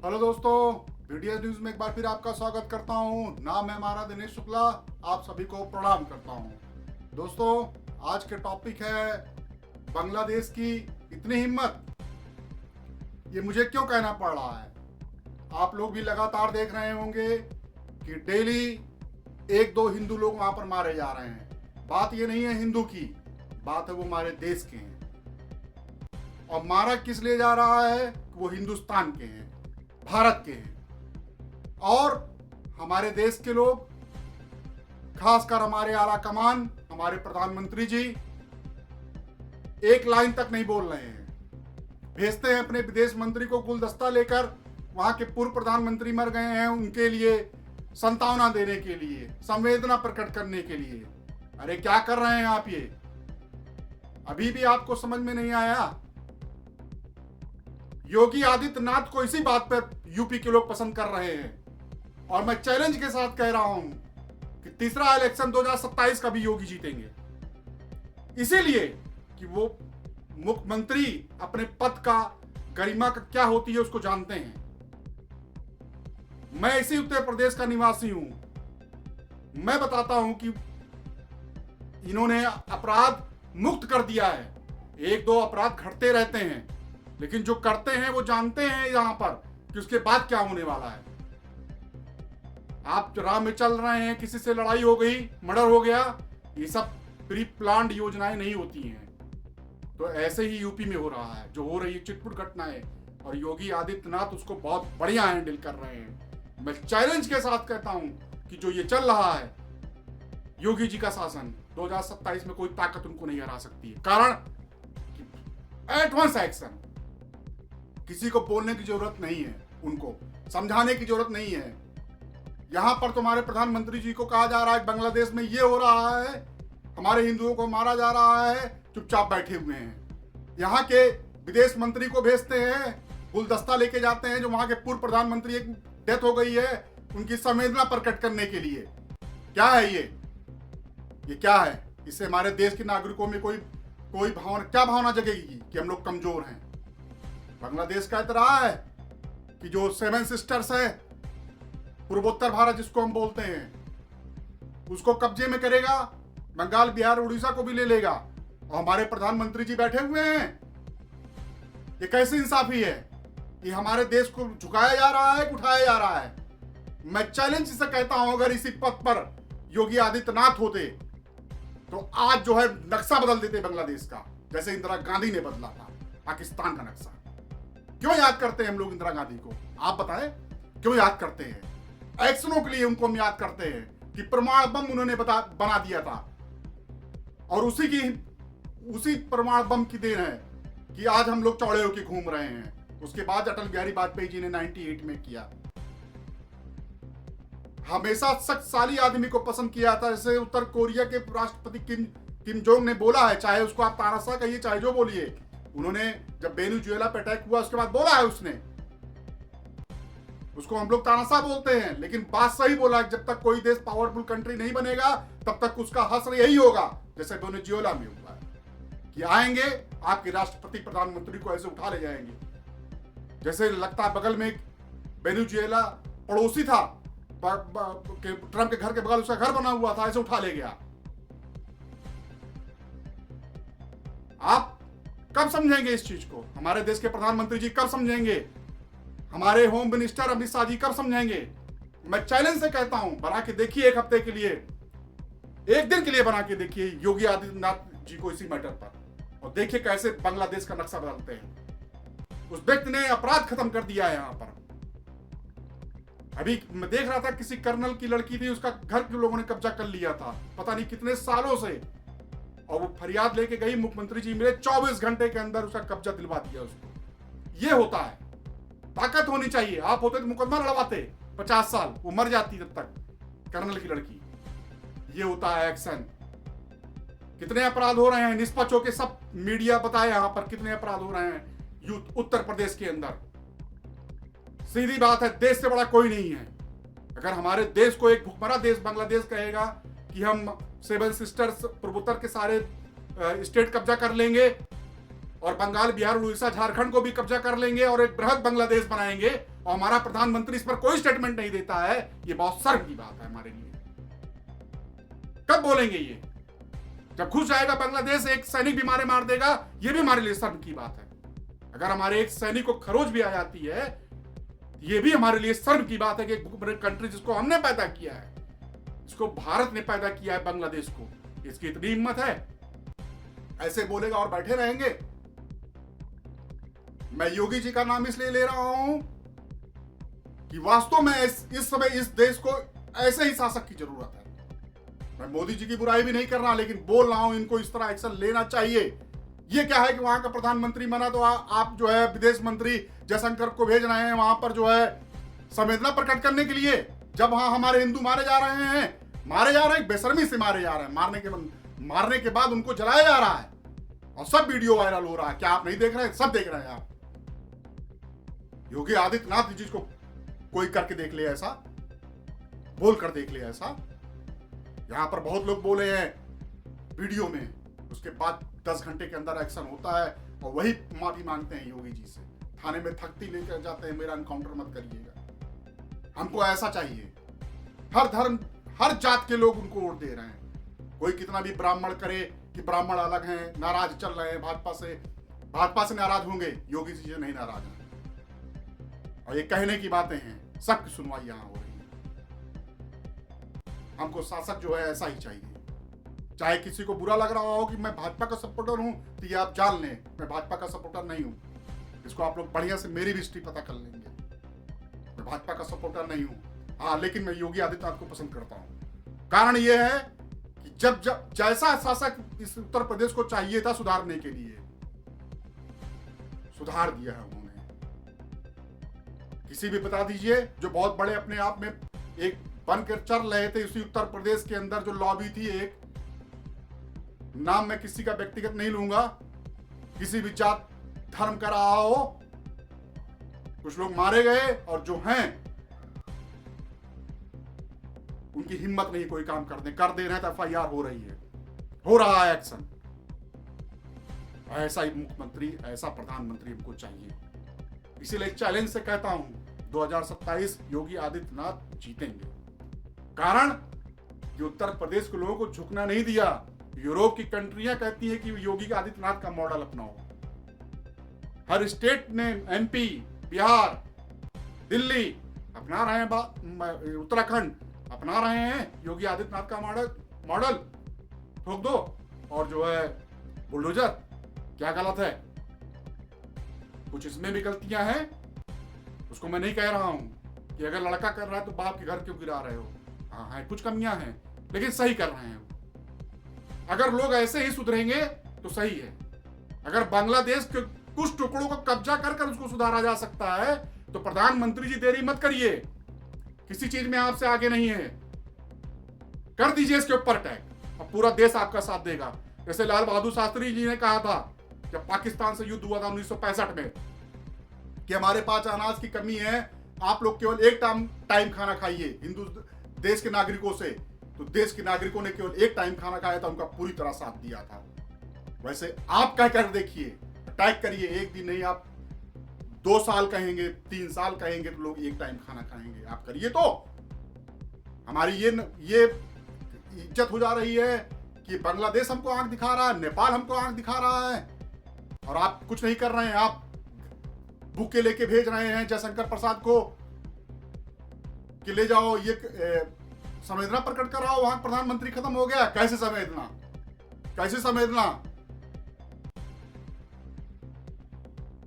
Hello दोस्तों, video news में एक बार फिर आपका स्वागत करता हूं। नाम है हमारा दिनेश शुक्ला। आप सभी को प्रणाम करता हूं। दोस्तों, आज के टॉपिक है बांग्लादेश की इतनी हिम्मत। ये मुझे क्यों कहना पड़ रहा है? आप लोग भी लगातार देख रहे होंगे कि डेली एक दो हिंदू लोग वहां पर मारे जा रहे हैं। बात ये नहीं है हिंदू की, बात है वो हमारे देश के हैं। और मारा किस लिए जा रहा है? वो हिंदुस्तान के हैं, भारत के हैं। और हमारे देश के लोग, खासकर हमारे आला कमान, हमारे प्रधानमंत्री जी एक लाइन तक नहीं बोल रहे हैं। भेजते हैं अपने विदेश मंत्री को गुलदस्ता लेकर, वहां के पूर्व प्रधानमंत्री मर गए हैं, उनके लिए सांत्वना देने के लिए, संवेदना प्रकट करने के लिए। अरे क्या कर रहे हैं आप? ये अभी भी आपको समझ में नहीं आया? योगी आदित्यनाथ को इसी बात पर यूपी के लोग पसंद कर रहे हैं। और मैं चैलेंज के साथ कह रहा हूं कि तीसरा इलेक्शन 2027 का भी योगी जीतेंगे, इसीलिए कि वो मुख्यमंत्री अपने पद का गरिमा का क्या होती है उसको जानते हैं। मैं इसी उत्तर प्रदेश का निवासी हूं। मैं बताता हूं कि इन्होंने अपराध मुक्त कर दिया है। एक दो अपराध घटते रहते हैं, लेकिन जो करते हैं वो जानते हैं यहां पर कि उसके बाद क्या होने वाला है। आप राह में चल रहे हैं, किसी से लड़ाई हो गई, मर्डर हो गया, ये सब प्री प्लान्ड योजनाएं नहीं होती हैं। तो ऐसे ही यूपी में हो रहा है, जो हो रही है चिटपुट घटनाएं, और योगी आदित्यनाथ उसको बहुत बढ़िया हैंडल कर रहे हैं। मैं चैलेंज के साथ कहता हूं कि जो ये चल रहा है योगी जी का शासन, 2027 में कोई ताकत उनको नहीं हरा सकती है। कारण एडवांस एक्शन। किसी को बोलने की जरूरत नहीं है, उनको समझाने की जरूरत नहीं है। यहां पर तुम्हारे प्रधानमंत्री जी को कहा जा रहा है बांग्लादेश में ये हो रहा है, हमारे हिंदुओं को मारा जा रहा है, चुपचाप बैठे हुए हैं। यहां के विदेश मंत्री को भेजते हैं, गुलदस्ता लेके जाते हैं, जो वहां के पूर्व प्रधानमंत्री एक डेथ हो गई है, उनकी संवेदना प्रकट करने के लिए। क्या है ये क्या है? इससे हमारे देश के नागरिकों में कोई भावना, क्या भावना जगेगी कि हम लोग कमजोर हैं? बांग्लादेश कह रहा है कि जो 7 सिस्टर्स है, पूर्वोत्तर भारत जिसको हम बोलते हैं, उसको कब्जे में करेगा, बंगाल, बिहार, उड़ीसा को भी ले लेगा, और हमारे प्रधानमंत्री जी बैठे हुए हैं। ये कैसी इंसाफी है? ये हमारे देश को झुकाया जा रहा है, उठाया जा रहा है। मैं चैलेंज से कहता हूं, अगर इसी पद पर योगी आदित्यनाथ होते तो आज जो है नक्शा बदल देते बांग्लादेश का, जैसे इंदिरा गांधी ने बदला था पाकिस्तान का नक्शा। क्यों याद करते हैं हम लोग इंदिरा गांधी को? आप बताएं, क्यों याद करते हैं? एक्शनों के लिए उनको हम याद करते हैं कि परमाणु बम उन्होंने बना दिया था, और उसी परमाणु बम की देन है कि आज हम लोग चौड़े होकर घूम रहे हैं। उसके बाद अटल बिहारी वाजपेयी जी ने 98 में किया। हमेशा शक्तिशाली आदमी को पसंद किया था, जैसे उत्तर कोरिया के राष्ट्रपति किम जोंग ने बोला है, चाहे उसको आप तानाशाह कहिए, चाहे जो बोलिए। उन्होंने जब वेनेजुएला पे अटैक हुआ उसके बाद बोला है उसने, उसको हम लोग तानाशाह बोलते हैं, लेकिन बात सही बोला। जब तक कोई देश पावरफुल कंट्री नहीं बनेगा तब तक उसका हश्र यही होगा, जैसे वेनेजुएला में हुआ है कि आएंगे आपके राष्ट्रपति प्रधानमंत्री को ऐसे उठा ले जाएंगे, जैसे लगता है बगल में वेनेजुएला पड़ोसी था, ट्रंप के घर के बगल उसका घर बना हुआ था, ऐसे उठा ले गया। आप कब समझेंगे इस चीज को? हमारे देश के प्रधानमंत्री जी कब समझेंगे? हमारे होम मिनिस्टर अमित शाह जी कब समझेंगे? मैं चैलेंज से कहता हूं, बना के देखिए एक हफ्ते के लिए, एक दिन के लिए बना के देखिए योगी आदित्यनाथ जी को इसी मैटर पर, और देखिए कैसे बांग्लादेश का नक्शा बदलते हैं। उस व्यक्ति ने अपराध खत्म कर दिया है यहां पर। अभी मैं देख रहा था, किसी कर्नल की लड़की थी, उसका घर के लोगों ने कब्जा कर लिया था, पता नहीं कितने सालों से, और वो फरियाद लेके गई, मुख्यमंत्री जी मिले, 24 घंटे के अंदर उसका कब्जा दिलवा दिया उसको। ये होता है, ताकत होनी चाहिए। आप होते तो मुकदमा लड़वाते 50 साल, वो मर जाती तब तक, कर्नल की लड़की। ये होता है एक्शन। कितने अपराध हो रहे हैं निष्पक्ष होके, सब मीडिया बताए यहां पर कितने अपराध हो रहे हैं उत्तर प्रदेश के अंदर। सीधी बात है, देश से बड़ा कोई नहीं है। अगर हमारे देश को एक भूखमरा देश बांग्लादेश कहेगा कि हम 7 सिस्टर्स पूर्वोत्तर के सारे स्टेट कब्जा कर लेंगे, और बंगाल, बिहार, उड़ीसा, झारखंड को भी कब्जा कर लेंगे और एक बृहद बांग्लादेश बनाएंगे, और हमारा प्रधानमंत्री इस पर कोई स्टेटमेंट नहीं देता है, ये बहुत शर्म की बात है हमारे लिए। कब बोलेंगे ये? जब घुस जाएगा बांग्लादेश, एक सैनिक भी मारे मार देगा, ये भी हमारे लिए शर्म की बात है। अगर हमारे एक सैनिक को खरोच भी आ जाती है, ये भी हमारे लिए शर्म की बात है कि एक कंट्री जिसको हमने पैदा किया है, इसको भारत ने पैदा किया है, बांग्लादेश को, इसकी इतनी हिम्मत है, ऐसे बोलेगा और बैठे रहेंगे। मैं योगी जी का नाम इसलिए ले रहा हूं कि वास्तव में इस समय इस देश को ऐसे ही शासक की जरूरत है। मैं मोदी जी की बुराई भी नहीं कर रहा, लेकिन बोल रहा हूं इनको इस तरह एक्शन लेना चाहिए। ये क्या है कि वहां का प्रधानमंत्री बना तो आप जो है विदेश मंत्री जयशंकर को भेज रहे हैं वहां पर जो है संवेदना प्रकट करने के लिए, जब वहां हमारे हिंदू मारे जा रहे हैं, बेशर्मी से मारे जा रहे हैं, मारने के बाद उनको जलाया जा रहा है और सब वीडियो वायरल हो रहा है। क्या आप नहीं देख रहे हैं? सब देख रहे हैं आप। योगी आदित्यनाथ जी को कोई करके देख ले ऐसा, बोल कर देख ले ऐसा। यहां पर बहुत लोग बोले हैं वीडियो में, उसके बाद 10 घंटे के अंदर एक्शन होता है और वही माफी मांगते हैं योगी जी से, थाने में थकती लेकर जाते हैं, मेरा एनकाउंटर मत करिएगा। हमको ऐसा चाहिए। हर धर्म हर जात के लोग उनको वोट दे रहे हैं। कोई कितना भी ब्राह्मण करे कि ब्राह्मण अलग हैं, नाराज चल रहे हैं भाजपा से नाराज होंगे, योगी जी से नहीं नाराज हैं। और ये कहने की बातें हैं, सबकी सुनवाई यहां हो रही है। हमको शासक जो है ऐसा ही चाहिए। चाहे किसी को बुरा लग रहा हो कि मैं भाजपा का सपोर्टर हूं, तो ये आप जान लें मैं भाजपा का सपोर्टर नहीं हूं। इसको आप लोग बढ़िया से मेरी भी हिस्ट्री पता कर लेंगे। मैं भाजपा का सपोर्टर नहीं हूं, हाँ, लेकिन मैं योगी आदित्यनाथ को पसंद करता हूं। कारण यह है कि जब जैसा शासक इस उत्तर प्रदेश को चाहिए था सुधारने के लिए, सुधार दिया है उन्होंने। किसी भी बता दीजिए जो बहुत बड़े अपने आप में एक बनकर चल रहे थे उसी उत्तर प्रदेश के अंदर, जो लॉबी थी, एक नाम मैं किसी का व्यक्तिगत नहीं लूंगा, किसी भी जात धर्म का रहा हो, कुछ लोग मारे गए और जो हैं उनकी हिम्मत नहीं कोई काम कर दे रहे हैं, तो एफआईआर हो रही है, हो रहा है एक्शन। ऐसा ही मुख्यमंत्री, ऐसा प्रधानमंत्री हमको चाहिए। इसीलिए चैलेंज से कहता हूं 2027 योगी आदित्यनाथ जीतेंगे। कारण कि उत्तर प्रदेश के लोगों को झुकना नहीं दिया। यूरोप की कंट्रियां कहती है कि योगी आदित्यनाथ का मॉडल अपनाओ। हर स्टेट ने, एमपी, बिहार, दिल्ली अपना रहे हैं, उत्तराखंड अपना रहे हैं योगी आदित्यनाथ का मॉडल ठोक दो। और जो है बुलडोजर, क्या गलत है? कुछ इसमें भी गलतियां हैं, उसको मैं नहीं कह रहा हूं कि अगर लड़का कर रहा है तो बाप के घर क्यों गिरा रहे हो। हाँ है, कुछ कमियां हैं, लेकिन सही कर रहे हैं। अगर लोग ऐसे ही सुधरेंगे तो सही है। अगर बांग्लादेश के कुछ टुकड़ों को कब्जा कर उसको सुधारा जा सकता है, तो प्रधानमंत्री जी देरी मत करिए, किसी चीज में आपसे आगे नहीं है, कर दीजिए इसके ऊपर अटैक और पूरा देश आपका साथ देगा। जैसे लाल बहादुर शास्त्री जी ने कहा था जब पाकिस्तान से युद्ध हुआ था 1965 में कि हमारे पास अनाज की कमी है, आप लोग केवल एक टाइम खाना खाइए हिंदू देश के नागरिकों से। तो देश के नागरिकों ने केवल एक टाइम खाना खाया था, उनका पूरी तरह साथ दिया था। वैसे आप कह कर देखिए, अटैक करिए, एक दिन नहीं, आप 2 साल कहेंगे, 3 साल कहेंगे तो लोग एक टाइम खाना खाएंगे। आप करिए तो हमारी ये इज्जत हो जा रही है कि बांग्लादेश हमको आंख दिखा रहा है, नेपाल हमको आंख दिखा रहा है और आप कुछ नहीं कर रहे हैं। आप बुके लेके भेज रहे हैं जयशंकर प्रसाद को कि ले जाओ, ये संवेदना प्रकट कराओ, वहां प्रधानमंत्री खत्म हो गया। कैसे संवेदना?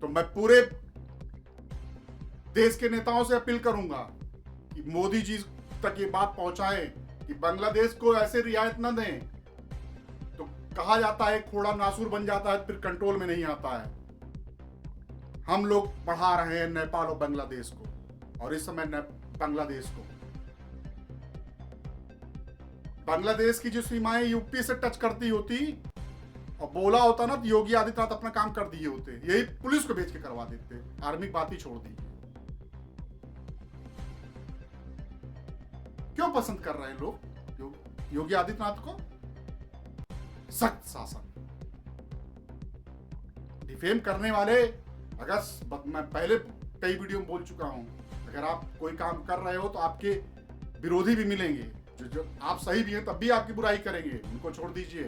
तो मैं पूरे देश के नेताओं से अपील करूंगा कि मोदी जी तक ये बात पहुंचाएं कि बांग्लादेश को ऐसे रियायत न दें। तो कहा जाता है घोड़ा नासूर बन जाता है, फिर कंट्रोल में नहीं आता है। हम लोग बढ़ा रहे हैं नेपाल और बांग्लादेश को, और इस समय बांग्लादेश की जो सीमाएं यूपी से टच करती होती और बोला होता ना, तो योगी आदित्यनाथ अपना काम कर दिए होते। यही पुलिस को भेज के करवा देते, आर्मी की बात ही छोड़ दी। क्यों पसंद कर रहे हैं लोग योगी आदित्यनाथ को? सख्त शासन। डिफेम करने वाले, अगर मैं पहले कई वीडियो में बोल चुका हूं, अगर आप कोई काम कर रहे हो तो आपके विरोधी भी मिलेंगे, जो आप सही भी हैं तब भी आपकी बुराई करेंगे, उनको छोड़ दीजिए।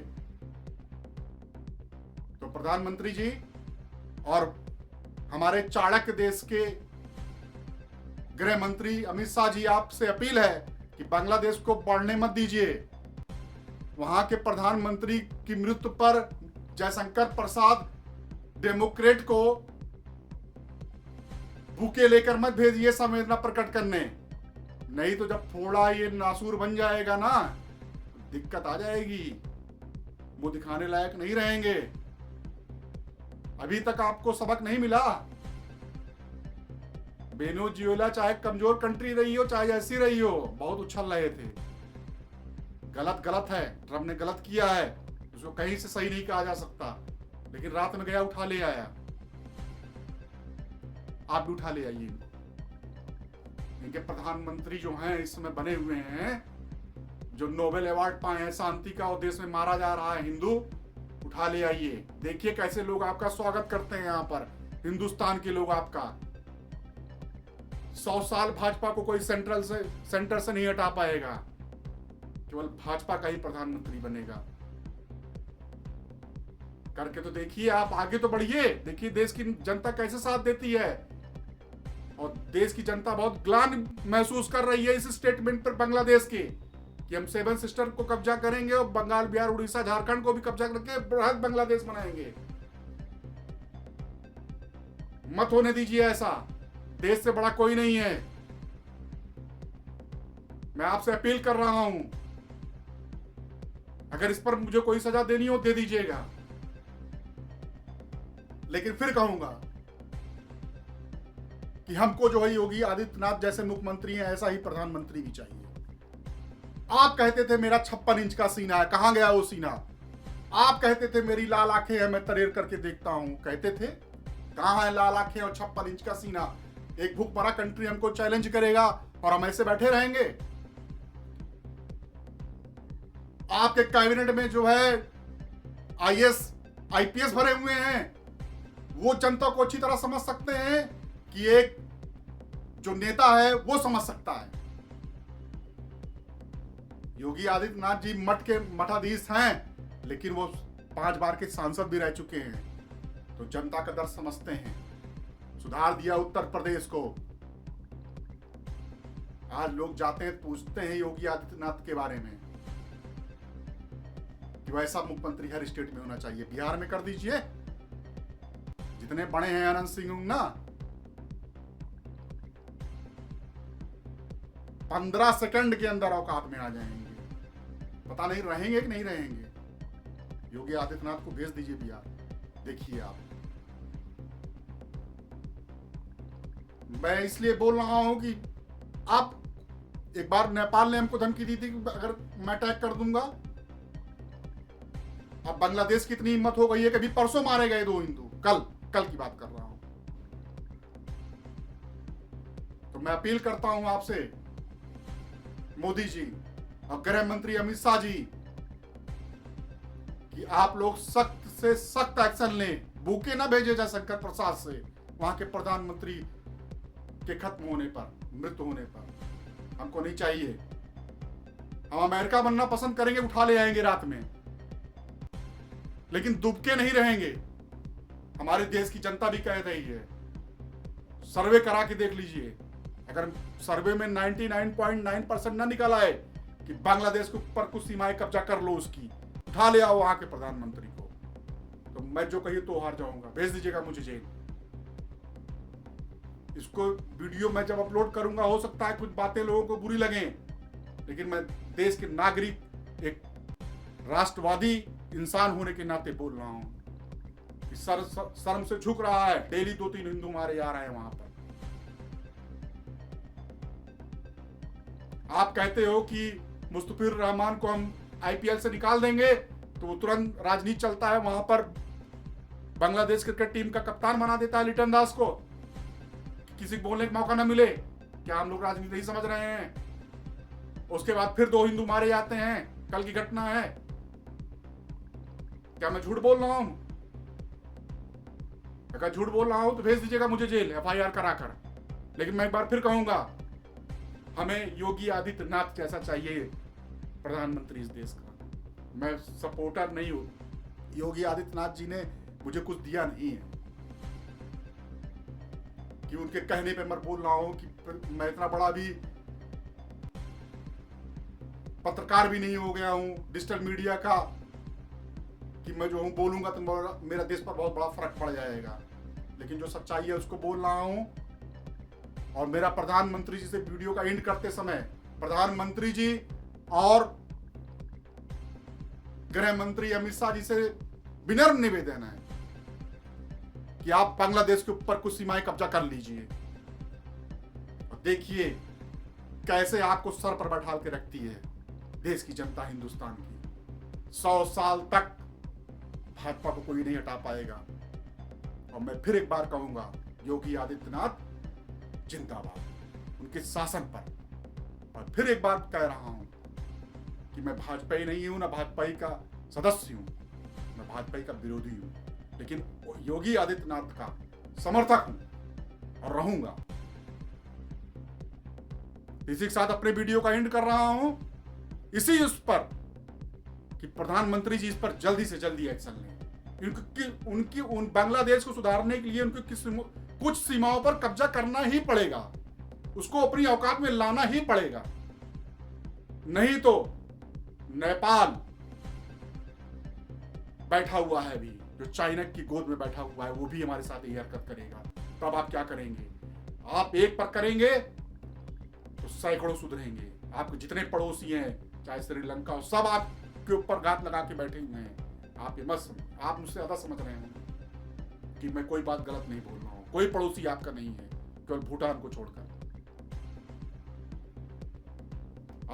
तो प्रधानमंत्री जी और हमारे चाणक्य देश के गृह मंत्री अमित शाह जी, आपसे अपील है कि बांग्लादेश को बढ़ने मत दीजिए। वहां के प्रधानमंत्री की मृत्यु पर जयशंकर प्रसाद डेमोक्रेट को बुके लेकर मत भेजिए संवेदना प्रकट करने, नहीं तो जब थोड़ा ये नासूर बन जाएगा ना, दिक्कत आ जाएगी, वो दिखाने लायक नहीं रहेंगे। अभी तक आपको सबक नहीं मिला। वेनेजुएला चाहे कमजोर कंट्री रही हो, चाहे ऐसी रही हो, बहुत उछल रहे थे। गलत गलत है, ट्रम्प ने गलत किया है, उसको कहीं से सही नहीं कहा जा सकता, लेकिन रात में गया उठा ले आया। आप भी उठा ले आइए इनको। इनके प्रधानमंत्री जो हैं इस समय बने हुए हैं, जो नोबेल अवार्ड पाए हैं शांति का, और देश में मारा जा रहा है हिंदू, उठा ले आइए। देखिए कैसे लोग आपका स्वागत करते हैं यहाँ पर, हिंदुस्तान के लोग आपका। 100 साल भाजपा को कोई सेंटर से नहीं हटा पाएगा, केवल भाजपा का ही प्रधानमंत्री बनेगा। करके तो देखिए, आप आगे तो बढ़िए। देखिए देश की जनता कैसे साथ देती है, और देश की जनता बहुत ग्लानि महसूस कर रही है इस स्टेटमेंट पर बांग्लादेश के, कि हम 7 सिस्टर को कब्जा करेंगे और बंगाल, बिहार, उड़ीसा, झारखंड को भी कब्जा करके बृहद बांग्लादेश बनाएंगे। मत होने दीजिए ऐसा, देश से बड़ा कोई नहीं है। मैं आपसे अपील कर रहा हूं, अगर इस पर मुझे कोई सजा देनी हो दे दीजिएगा, लेकिन फिर कहूंगा कि हमको जो है योगी आदित्यनाथ जैसे मुख्यमंत्री हैं, ऐसा ही प्रधानमंत्री भी चाहिए। आप कहते थे मेरा 56 इंच का सीना है, कहां गया वो सीना? आप कहते थे मेरी लाल आंखें हैं, मैं तरेर करके देखता हूं, कहते थे, कहां है लाल आंखें और 56 इंच का सीना? एक भूखमरा कंट्री हमको चैलेंज करेगा और हम ऐसे बैठे रहेंगे? आपके कैबिनेट में जो है IAS IPS भरे हुए हैं, वो जनता को अच्छी तरह समझ सकते हैं कि एक जो नेता है वो समझ सकता है। योगी आदित्यनाथ जी मठ के मठाधीश हैं, लेकिन वो 5 बार के सांसद भी रह चुके हैं, तो जनता का दर्द समझते हैं। सुधार दिया उत्तर प्रदेश को। आज लोग जाते हैं पूछते हैं योगी आदित्यनाथ के बारे में कि वैसा मुख्यमंत्री हर स्टेट में होना चाहिए। बिहार में कर दीजिए, जितने बड़े हैं आनंद सिंह ना, 15 सेकंड के अंदर औकात में आ जाएंगे। पता नहीं रहेंगे कि नहीं रहेंगे। योगी आदित्यनाथ को भेज दीजिए बिहार, देखिए आप। मैं इसलिए बोल रहा हूं कि आप, एक बार नेपाल ने हमको धमकी दी थी कि अगर मैं अटैक कर दूंगा। अब बांग्लादेश की इतनी हिम्मत हो गई है कि अभी परसों मारे गए 2 हिंदू, कल की बात कर रहा हूं। तो मैं अपील करता हूं आपसे, मोदी जी और गृह मंत्री अमित शाह जी, कि आप लोग सख्त से सख्त एक्शन लें। बुके ना भेजे जयशंकर प्रसाद से वहां के प्रधानमंत्री के खत्म होने पर, मृत्यु होने पर। हमको नहीं चाहिए। हम अमेरिका बनना पसंद करेंगे, उठा ले आएंगे रात में, लेकिन दुबके नहीं रहेंगे। हमारे देश की जनता भी कह रही है, सर्वे करा के देख लीजिए। अगर सर्वे में 99.9% ना निकल आए कि बांग्लादेश के ऊपर कुछ सीमाएं कब्जा कर लो, उसकी उठा ले आओ वहां के प्रधानमंत्री को, तो मैं जो कहिए तो हार जाऊंगा। भेज दीजिएगा मुझे जेल। इसको वीडियो मैं जब अपलोड करूंगा, हो सकता है कुछ बातें लोगों को बुरी लगें, लेकिन मैं देश के नागरिक, एक राष्ट्रवादी इंसान होने के नाते बोल रहा हूं कि शर्म से झुक रहा है। डेली 2-3 हिंदू मारे जा रहे हैं वहां पर। आप कहते हो कि मुस्तफिर रहमान को हम IPL से निकाल देंगे, तो तुरंत राजनीति चलता है वहां पर। बांग्लादेश क्रिकेट टीम का कप्तान बना देता है लिटन दास को, किसी को बोलने का मौका ना मिले। क्या हम लोग राजनीति नहीं समझ रहे हैं? उसके बाद फिर 2 हिंदू मारे जाते हैं, कल की घटना है। क्या मैं झूठ बोल रहा हूं? अगर झूठ बोल रहा हूं तो भेज दीजिएगा मुझे जेल, FIR कराकर। लेकिन मैं एक बार फिर कहूंगा, हमें योगी आदित्यनाथ जैसा चाहिए प्रधानमंत्री इस देश का। मैं सपोर्टर नहीं हूं, योगी आदित्यनाथ जी ने मुझे कुछ दिया नहीं है कि उनके कहने पे मैं बोल रहा हूं कि मैं इतना बड़ा भी पत्रकार भी नहीं हो गया हूं डिजिटल मीडिया का कि मैं जो हूं बोलूंगा तो मेरा देश पर बहुत बड़ा फर्क पड़ जाएगा। लेकिन जो सच्चाई है उसको बोल रहा हूं। और मेरा प्रधानमंत्री जी से वीडियो का एंड करते समय प्रधानमंत्री जी और गृह मंत्री अमित शाह जी से विनम्र निवेदन है कि आप बांग्लादेश के ऊपर कुछ सीमाएं कब्जा कर लीजिए और देखिए कैसे आपको सर पर बैठा के रखती है देश की जनता हिंदुस्तान की। 100 साल तक भाजपा को कोई नहीं हटा पाएगा। और मैं फिर एक बार कहूंगा, योगी आदित्यनाथ जिंदाबाद उनके शासन पर। और फिर एक बार कह रहा हूं कि मैं भाजपाई नहीं हूं, ना भाजपाई का सदस्य हूं, मैं भाजपाई का विरोधी हूं, लेकिन योगी आदित्यनाथ का समर्थक हूं और रहूंगा। इसी के साथ अपने वीडियो का एंड कर रहा हूं, इसी उस पर कि प्रधानमंत्री जी इस पर जल्दी से जल्दी एक्शन लें। उनकी बांग्लादेश को सुधारने के लिए उनकी कुछ सीमाओं पर कब्जा करना ही पड़ेगा, उसको अपनी औकात में लाना ही पड़ेगा। नहीं तो नेपाल बैठा हुआ है अभी, जो चाइना की गोद में बैठा हुआ है, वो भी हमारे साथ यही हरकत करेगा। तब आप क्या करेंगे? आप एक पर करेंगे तो सैकड़ों सुधरेंगे। आपके जितने पड़ोसी हैं, चाहे श्रीलंका हो, सब आपके ऊपर घात लगा के बैठे हुए हैं। आप ये मत समझ, आप मुझसे ज्यादा समझ रहे हैं कि मैं कोई बात गलत नहीं बोल रहा हूं। कोई पड़ोसी आपका नहीं है केवल भूटान को छोड़कर।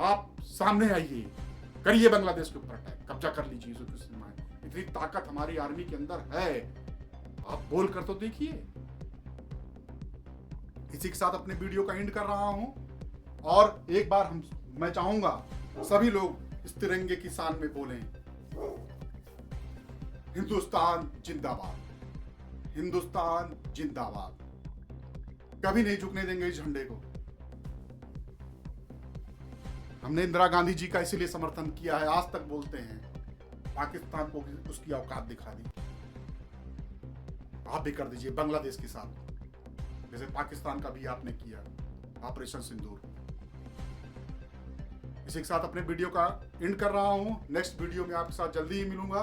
आप सामने आइए, करिए बांग्लादेश के ऊपर अटैक, कब्जा कर लीजिए उसकी सीमाएं। इतनी ताकत हमारी आर्मी के अंदर है, आप बोल कर तो देखिए। इसी के साथ अपने वीडियो का एंड कर रहा हूं। और एक बार मैं चाहूंगा सभी लोग इस तिरंगे की शान में बोलें, हिंदुस्तान जिंदाबाद, हिंदुस्तान जिंदाबाद। कभी नहीं झुकने देंगे इस झंडे को। हमने इंदिरा गांधी जी का इसीलिए समर्थन किया है, आज तक बोलते हैं। पाकिस्तान को उसकी औकात दिखा दी, आप भी कर दीजिए बांग्लादेश के साथ, जैसे पाकिस्तान का भी आपने किया ऑपरेशन सिंदूर। इसी के साथ अपने वीडियो का एंड कर रहा हूं। नेक्स्ट वीडियो में आपके साथ जल्दी ही मिलूंगा।